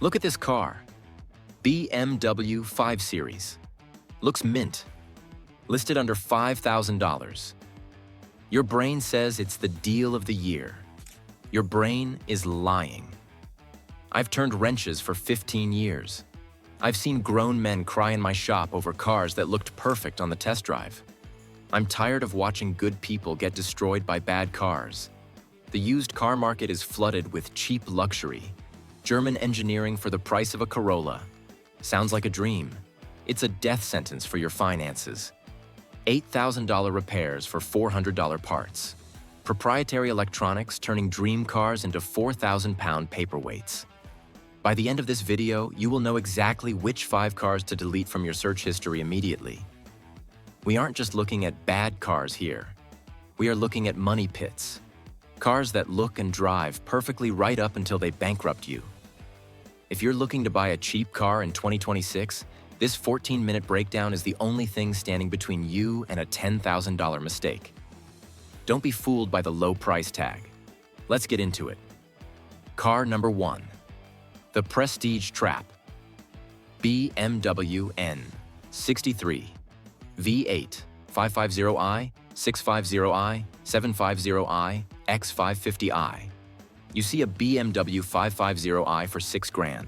Look at this car. BMW 5 Series. Looks mint. Listed under $5,000. Your brain says it's the deal of the year. Your brain is lying. I've turned wrenches for 15 years. I've seen grown men cry in my shop over cars that looked perfect on the test drive. I'm tired of watching good people get destroyed by bad cars. The used car market is flooded with cheap luxury. German engineering for the price of a Corolla. Sounds like a dream. It's a death sentence for your finances. $8,000 repairs for $400 parts. Proprietary electronics turning dream cars into 4,000-pound paperweights. By the end of this video, you will know exactly which 5 cars to delete from your search history immediately. We aren't just looking at bad cars here. We are looking at money pits. Cars that look and drive perfectly right up until they bankrupt you. If you're looking to buy a cheap car in 2026, this 14-minute breakdown is the only thing standing between you and a $10,000 mistake. Don't be fooled by the low price tag. Let's get into it. Car number 1. The Prestige Trap. BMW N63 V8 550i, 650i, 750i, X550i. You see a BMW 550i for $6,000.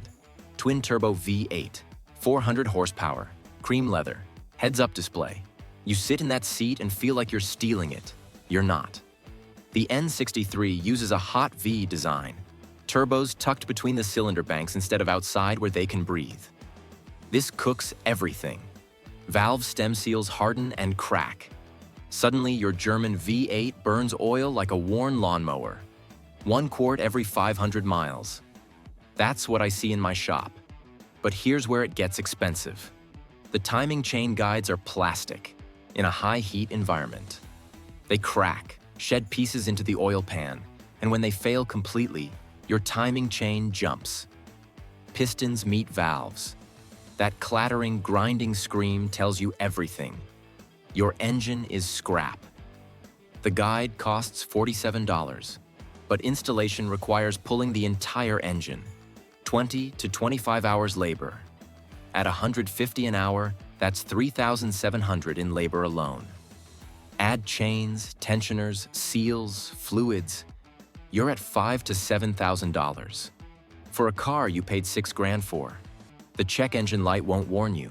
Twin turbo V8, 400 horsepower, cream leather, heads-up display. You sit in that seat and feel like you're stealing it. You're not. The N63 uses a hot V design. Turbos tucked between the cylinder banks instead of outside where they can breathe. This cooks everything. Valve stem seals harden and crack. Suddenly, your German V8 burns oil like a worn lawnmower. 1 quart every 500 miles. That's what I see in my shop. But here's where it gets expensive. The timing chain guides are plastic, in a high-heat environment. They crack, shed pieces into the oil pan, and when they fail completely, your timing chain jumps. Pistons meet valves. That clattering, grinding scream tells you everything. Your engine is scrap. The guide costs $47, but installation requires pulling the entire engine. 20 to 25 hours labor. At $150 an hour, that's $3,700 in labor alone. Add chains, tensioners, seals, fluids. You're at $5,000 to $7,000. For a car you paid $6,000 for. The check engine light won't warn you.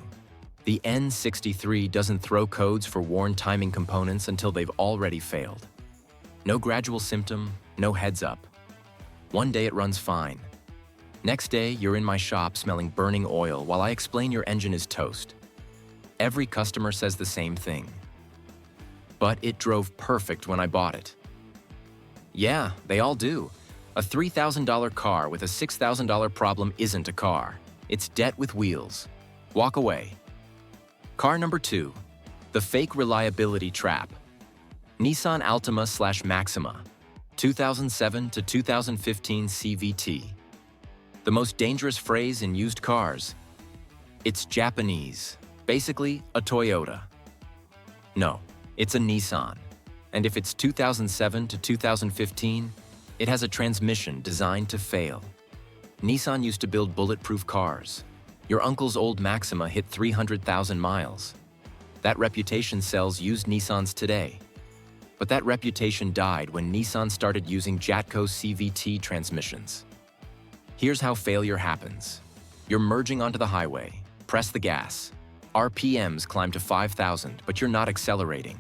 The N63 doesn't throw codes for worn timing components until they've already failed. No gradual symptom, no heads up. One day it runs fine. Next day, you're in my shop smelling burning oil while I explain your engine is toast. Every customer says the same thing. But it drove perfect when I bought it. Yeah, they all do. A $3,000 car with a $6,000 problem isn't a car. It's debt with wheels. Walk away. Car number 2. The Fake Reliability Trap. Nissan Altima/Maxima. 2007 to 2015 CVT. The most dangerous phrase in used cars. It's Japanese. Basically, a Toyota. No, it's a Nissan. And if it's 2007 to 2015, it has a transmission designed to fail. Nissan used to build bulletproof cars. Your uncle's old Maxima hit 300,000 miles. That reputation sells used Nissans today. But that reputation died when Nissan started using Jatco CVT transmissions. Here's how failure happens. You're merging onto the highway. Press the gas. RPMs climb to 5,000, but you're not accelerating.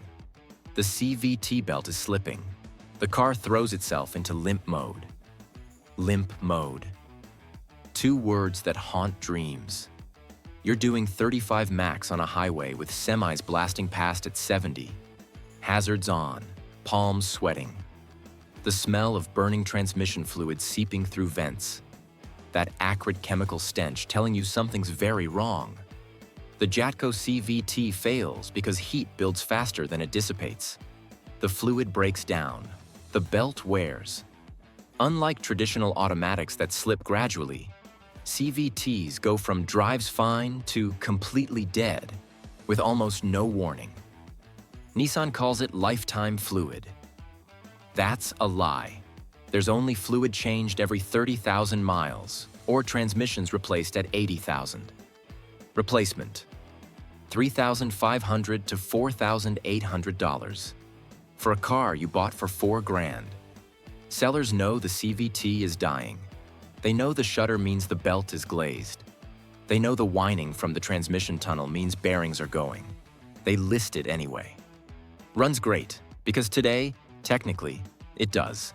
The CVT belt is slipping. The car throws itself into limp mode. Limp mode. 2 words that haunt dreams. You're doing 35 max on a highway with semis blasting past at 70. Hazards on, palms sweating. The smell of burning transmission fluid seeping through vents. That acrid chemical stench telling you something's very wrong. The Jatco CVT fails because heat builds faster than it dissipates. The fluid breaks down. The belt wears. Unlike traditional automatics that slip gradually, CVTs go from drives fine to completely dead, with almost no warning. Nissan calls it lifetime fluid. That's a lie. There's only fluid changed every 30,000 miles. or transmissions replaced at $80,000. Replacement: $3,500 to $4,800 for a car you bought for $4,000. Sellers know the CVT is dying. They know the shutter means the belt is glazed. They know the whining from the transmission tunnel means bearings are going. They list it anyway. Runs great, because today, technically, it does.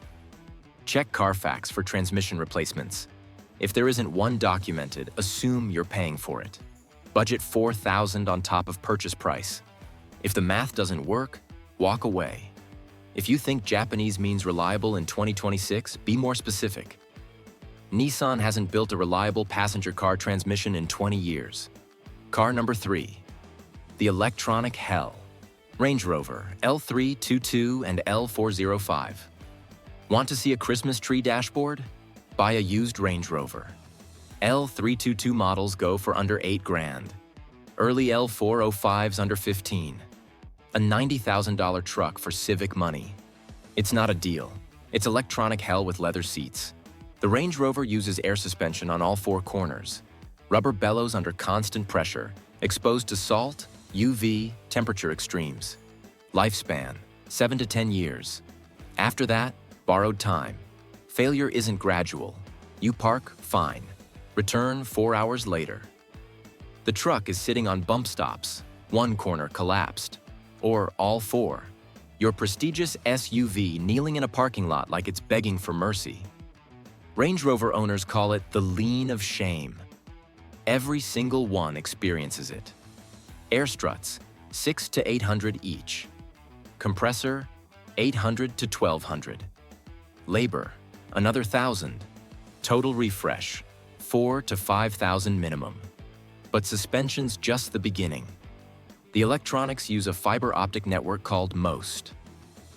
Check Carfax for transmission replacements. If there isn't one documented, assume you're paying for it. Budget $4,000 on top of purchase price. If the math doesn't work, walk away. If you think Japanese means reliable in 2026, be more specific. Nissan hasn't built a reliable passenger car transmission in 20 years. Car number 3. The electronic hell. Range Rover L322 and L405. Want to see a Christmas tree dashboard? Buy a used Range Rover. L322 models go for under $8,000. Early L405s under $15,000. A $90,000 truck for civic money. It's not a deal. It's electronic hell with leather seats. The Range Rover uses air suspension on all 4 corners. Rubber bellows under constant pressure, exposed to salt, UV, temperature extremes. Lifespan: 7 to 10 years. After that, borrowed time. Failure isn't gradual. You park, fine. Return 4 hours later. The truck is sitting on bump stops. 1 corner collapsed. Or all 4. Your prestigious SUV kneeling in a parking lot like it's begging for mercy. Range Rover owners call it the lean of shame. Every single one experiences it. Air struts, 600 to 800 each. Compressor, 800 to 1200. Labor, another 1,000. Total refresh, 4,000 to 5,000 minimum. But suspension's just the beginning. The electronics use a fiber optic network called MOST.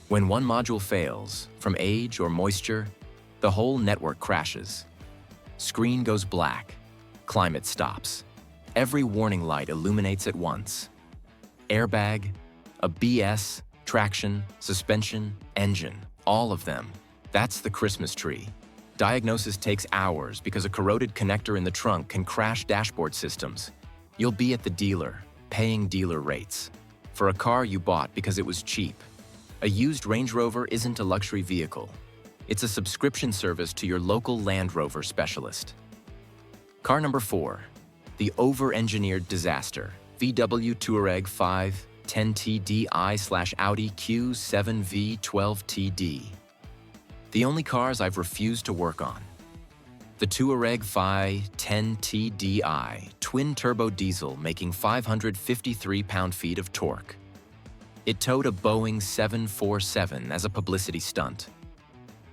When one module fails, from age or moisture, the whole network crashes. Screen goes black. Climate stops. Every warning light illuminates at once. Airbag, ABS, traction, suspension, engine, all of them. That's the Christmas tree. Diagnosis takes hours because a corroded connector in the trunk can crash dashboard systems. You'll be at the dealer, paying dealer rates. For a car you bought because it was cheap. A used Range Rover isn't a luxury vehicle. It's a subscription service to your local Land Rover specialist. Car number 4. The over-engineered disaster. VW Touareg V10 TDI/Audi Q7 V12 TD. The only cars I've refused to work on. The Touareg V10 TDI, twin-turbo diesel making 553 pound-feet of torque. It towed a Boeing 747 as a publicity stunt.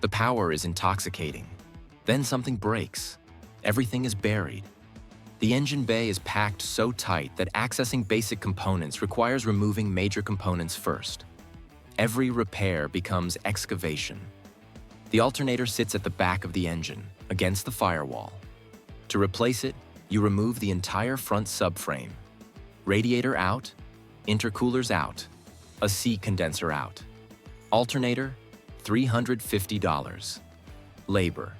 The power is intoxicating. Then something breaks. Everything is buried. The engine bay is packed so tight that accessing basic components requires removing major components first. Every repair becomes excavation. The alternator sits at the back of the engine, against the firewall. To replace it, you remove the entire front subframe. Radiator out, intercoolers out, a seat condenser out. Alternator, $350. Labor,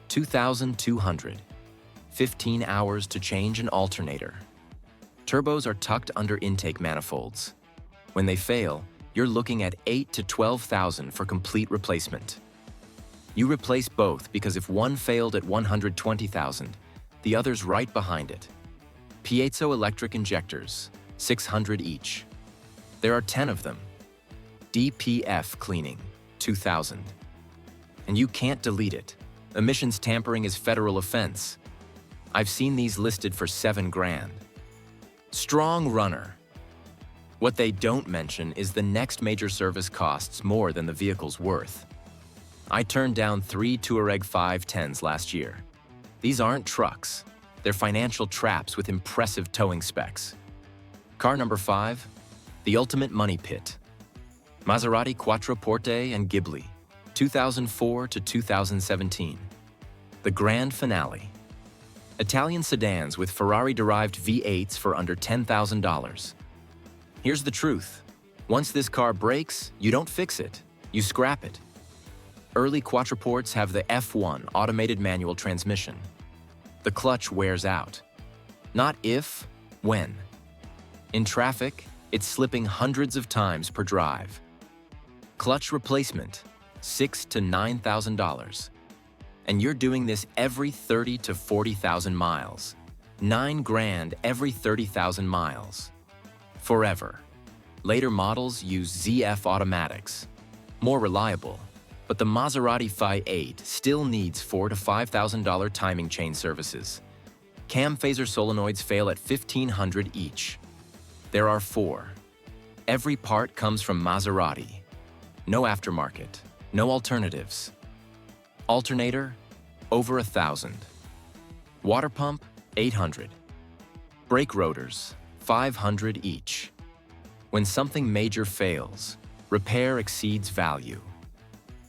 $2,200. 15 hours to change an alternator. Turbos are tucked under intake manifolds. When they fail, you're looking at $8,000 to $12,000 for complete replacement. You replace both because if one failed at $120,000, the other's right behind it. Piezoelectric injectors, 600 each. There are 10 of them. DPF cleaning, $2,000. And you can't delete it. Emissions tampering is federal offense. I've seen these listed for $7,000. Strong runner. What they don't mention is the next major service costs more than the vehicle's worth. I turned down 3 Touareg 510s last year. These aren't trucks. They're financial traps with impressive towing specs. Car number 5, the ultimate money pit. Maserati Quattroporte and Ghibli, 2004 to 2017. The grand finale. Italian sedans with Ferrari-derived V8s for under $10,000. Here's the truth. Once this car breaks, you don't fix it, you scrap it. Early Quattroportes have the F1 automated manual transmission. The clutch wears out. Not if, when. In traffic, it's slipping hundreds of times per drive. Clutch replacement, $6,000 to $9,000. And you're doing this every 30 to 40,000 miles. $9,000 every 30,000 miles. Forever. Later models use ZF automatics. More reliable, but the Maserati V8 still needs $4,000 to $5,000 timing chain services. Cam phaser solenoids fail at $1,500 each. There are 4. Every part comes from Maserati. No aftermarket, no alternatives. Alternator, over $1,000. Water pump, $800. Brake rotors, $500 each. When something major fails, repair exceeds value.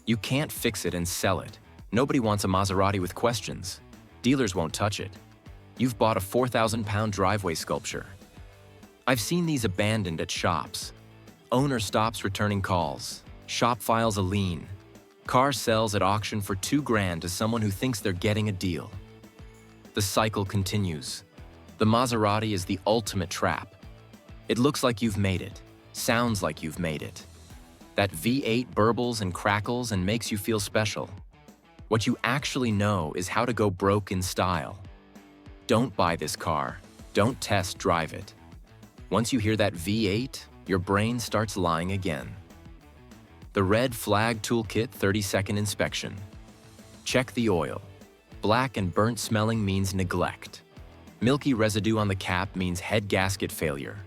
You can't fix it and sell it. Nobody wants a Maserati with questions. Dealers won't touch it. You've bought a 4,000-pound driveway sculpture. I've seen these abandoned at shops. Owner stops returning calls. Shop files a lien. Car sells at auction for $2,000 to someone who thinks they're getting a deal. The cycle continues. The Maserati is the ultimate trap. It looks like you've made it. Sounds like you've made it. That V8 burbles and crackles and makes you feel special. What you actually know is how to go broke in style. Don't buy this car. Don't test drive it. Once you hear that V8, your brain starts lying again. The red flag toolkit 30-second inspection. Check the oil. Black and burnt smelling means neglect. Milky residue on the cap means head gasket failure.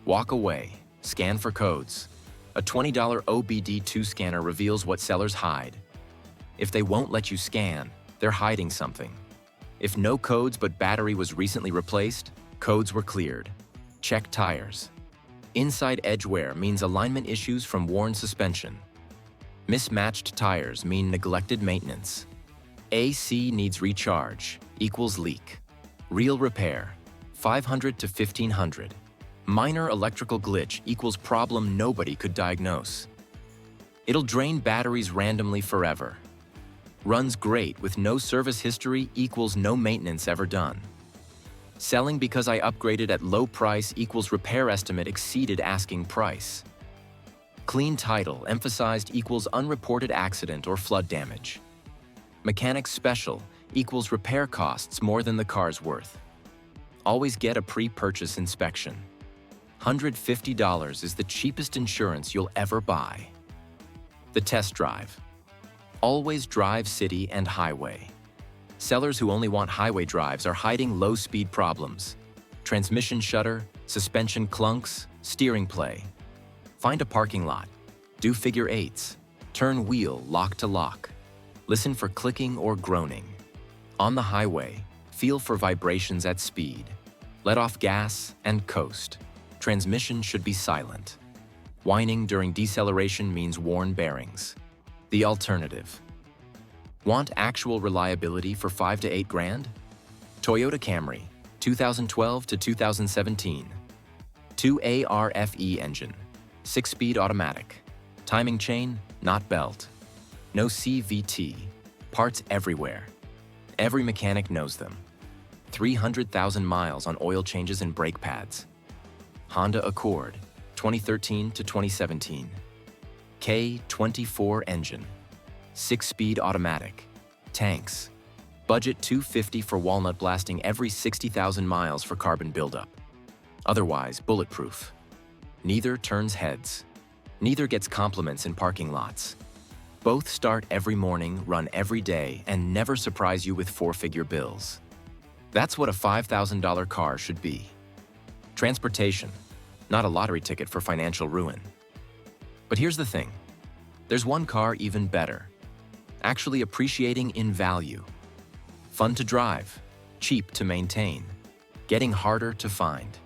Walk away. Scan for codes. A $20 OBD2 scanner reveals what sellers hide. If they won't let you scan, they're hiding something. If no codes but battery was recently replaced, codes were cleared. Check tires. Inside edge wear means alignment issues from worn suspension. Mismatched tires mean neglected maintenance. AC needs recharge equals leak. Real repair, $500 to $1,500. Minor electrical glitch equals problem nobody could diagnose. It'll drain batteries randomly forever. Runs great with no service history equals no maintenance ever done. Selling because I upgraded at low price equals repair estimate exceeded asking price. Clean title emphasized equals unreported accident or flood damage. Mechanics special equals repair costs more than the car's worth. Always get a pre-purchase inspection. $150 is the cheapest insurance you'll ever buy. The test drive. Always drive city and highway. Sellers who only want highway drives are hiding low-speed problems. Transmission shudder, suspension clunks, steering play. Find a parking lot. Do figure eights. Turn wheel lock to lock. Listen for clicking or groaning. On the highway, feel for vibrations at speed. Let off gas and coast. Transmission should be silent. Whining during deceleration means worn bearings. The alternative. Want actual reliability for $5,000 to $8,000? Toyota Camry, 2012 to 2017. 2ARFE engine, 6-speed automatic. Timing chain, not belt. No CVT, parts everywhere. Every mechanic knows them. 300,000 miles on oil changes and brake pads. Honda Accord, 2013 to 2017. K24 engine, 6-speed automatic. Tanks. Budget $250 for walnut blasting every 60,000 miles for carbon buildup. Otherwise, bulletproof. Neither turns heads. Neither gets compliments in parking lots. Both start every morning, run every day, and never surprise you with 4-figure bills. That's what a $5,000 car should be. Transportation, not a lottery ticket for financial ruin. But here's the thing. There's one car even better. Actually appreciating in value. Fun to drive, cheap to maintain, getting harder to find.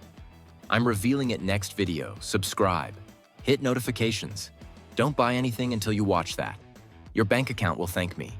I'm revealing it next video. Subscribe. Hit notifications. Don't buy anything until you watch that. Your bank account will thank me.